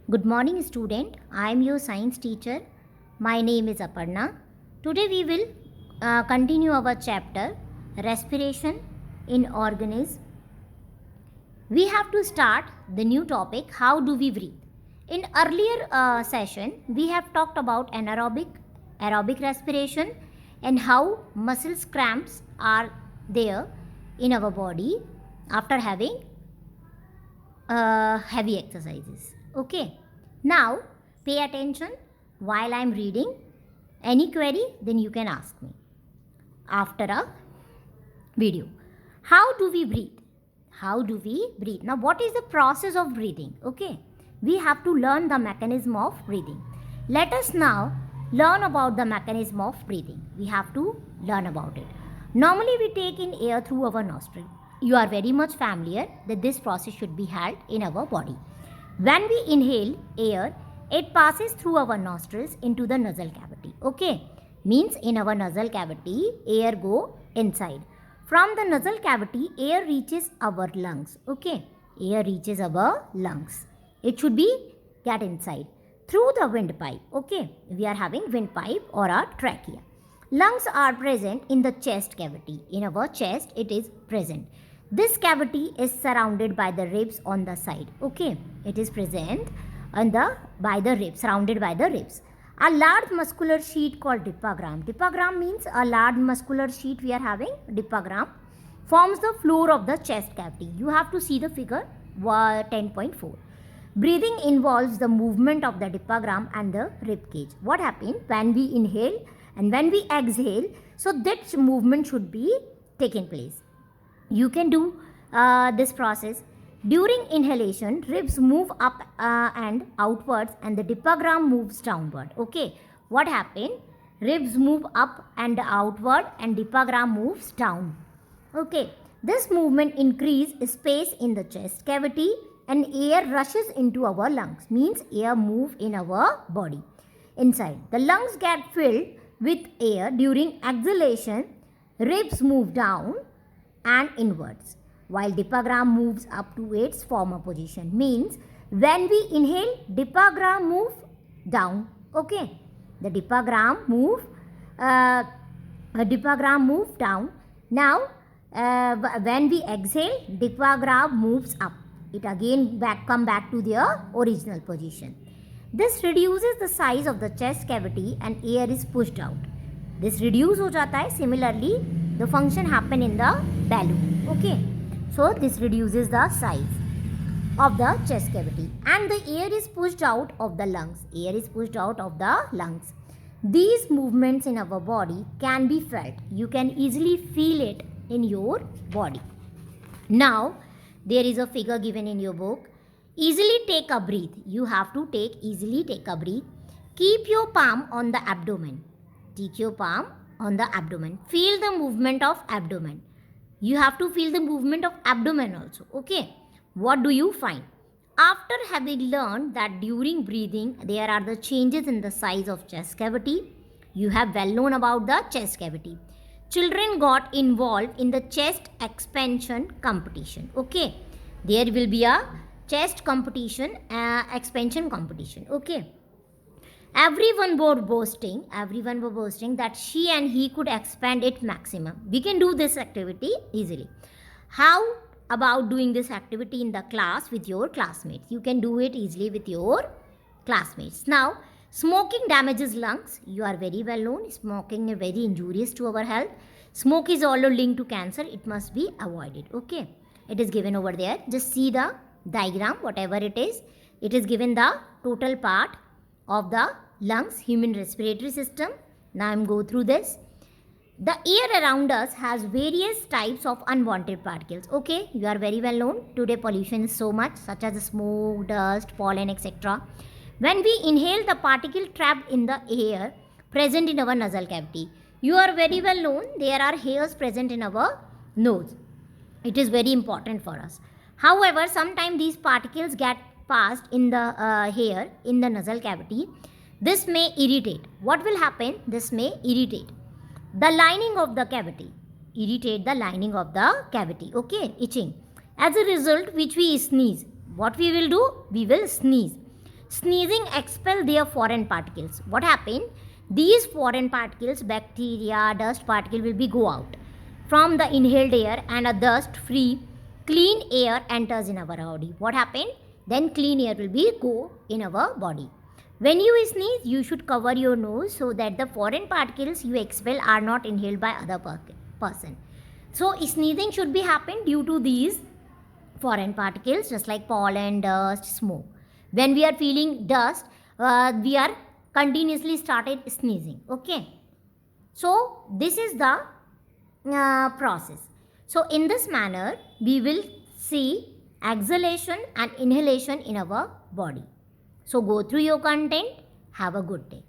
Good morning, student. I am your science teacher. My name is Aparna. Today we will continue our chapter respiration in organism. We have to start the new topic, how do we breathe. In earlier session we have talked about aerobic respiration and how muscles cramps are there in our body after having heavy exercises. Okay, now pay attention while I am reading. Any query, then you can ask me after a video. How do we breathe? How do we breathe? Now, what is the process of breathing? Okay, we have to learn the mechanism of breathing. Let us now learn about the mechanism of breathing. We have to learn about it. Normally, we take in air through our nostril. You are very much familiar that this process should be held in our body. When we inhale air, it passes through our nostrils into the nasal cavity. Okay, means in our nasal cavity, air go inside. From the nasal cavity, air reaches our lungs. Okay, air reaches our lungs. It should be get inside through the windpipe. Okay, we are having windpipe or a trachea. Lungs are present in the chest cavity. In our chest, it is present. This cavity is surrounded by the ribs on the side. Okay, it is present on by the ribs, surrounded by the ribs. A large muscular sheet called diaphragm. Diaphragm means a large muscular sheet we are having. Diaphragm forms the floor of the chest cavity. You have to see the figure 10.4. Breathing involves the movement of the diaphragm and the rib cage. What happens when we inhale and when we exhale? So that movement should be taken place. You can do this process. During inhalation, ribs move up and outwards and the diaphragm moves downward. Okay, what happened? Ribs move up and outward and diaphragm moves down. Okay, this movement increases space in the chest cavity and air rushes into our lungs. Means air move in our body inside. The lungs get filled with air. During exhalation, ribs move down and inwards while diaphragm moves up to its former position. Means when we inhale, diaphragm move down. Okay, the diaphragm move down. Now when we exhale, diaphragm moves up. It again come back to their original position. This reduces the size of the chest cavity and air is pushed out. This reduce हो जाता है. Similarly, the function happen in the balloon. Okay, so this reduces the size of the chest cavity and the air is pushed out of the lungs. Air is pushed out of the lungs. These movements in our body can be felt. You can easily feel it in your body. Now, there is a figure given in your book. Easily take a breath. You have to easily take a breath. Keep your palm on the abdomen. Take your palm on the abdomen. Feel the movement of abdomen. You have to feel the movement of abdomen also. Okay. What do you find? After having learned that during breathing there are the changes in the size of chest cavity, you have well known about the chest cavity. Children got involved in the chest expansion competition. Okay. There will be a chest competition, expansion competition. Okay. Everyone were boasting that she and he could expand it maximum. We can do this activity easily. How about doing this activity in the class with your classmates? You can do it easily with your classmates. Now, smoking damages lungs. You are very well known. Smoking is very injurious to our health. Smoke is also linked to cancer. It must be avoided. Okay. It is given over there. Just see the diagram, whatever it is. It is given the total part of the lungs, human respiratory system. Now I am go through this. The air around us has various types of unwanted particles. Okay, you are very well known. Today pollution is so much, such as smoke, dust, pollen, etc. When we inhale, the particle trapped in the air present in our nasal cavity. You are very well known. There are hairs present in our nose. It is very important for us. However, sometimes these particles get passed in the hair in the nasal cavity. This may irritate. What will happen? This may irritate the lining of the cavity. Irritate the lining of the cavity. Okay, itching. As a result, which we sneeze. What we will do? We will sneeze. sneezing expel their foreign particles. What happened? These foreign particles, bacteria, dust particle will be go out from the inhaled air, and a dust free clean air enters in our body. What happened? Then clean air will be go in our body. When you sneeze, you should cover your nose so that the foreign particles you expel are not inhaled by other person. So sneezing should be happen due to these foreign particles, just like pollen, dust, smoke. When we are feeling dust, we are continuously started sneezing. Okay. So this is the process. So in this manner, we will see exhalation and inhalation in our body. So go through your content. Have a good day.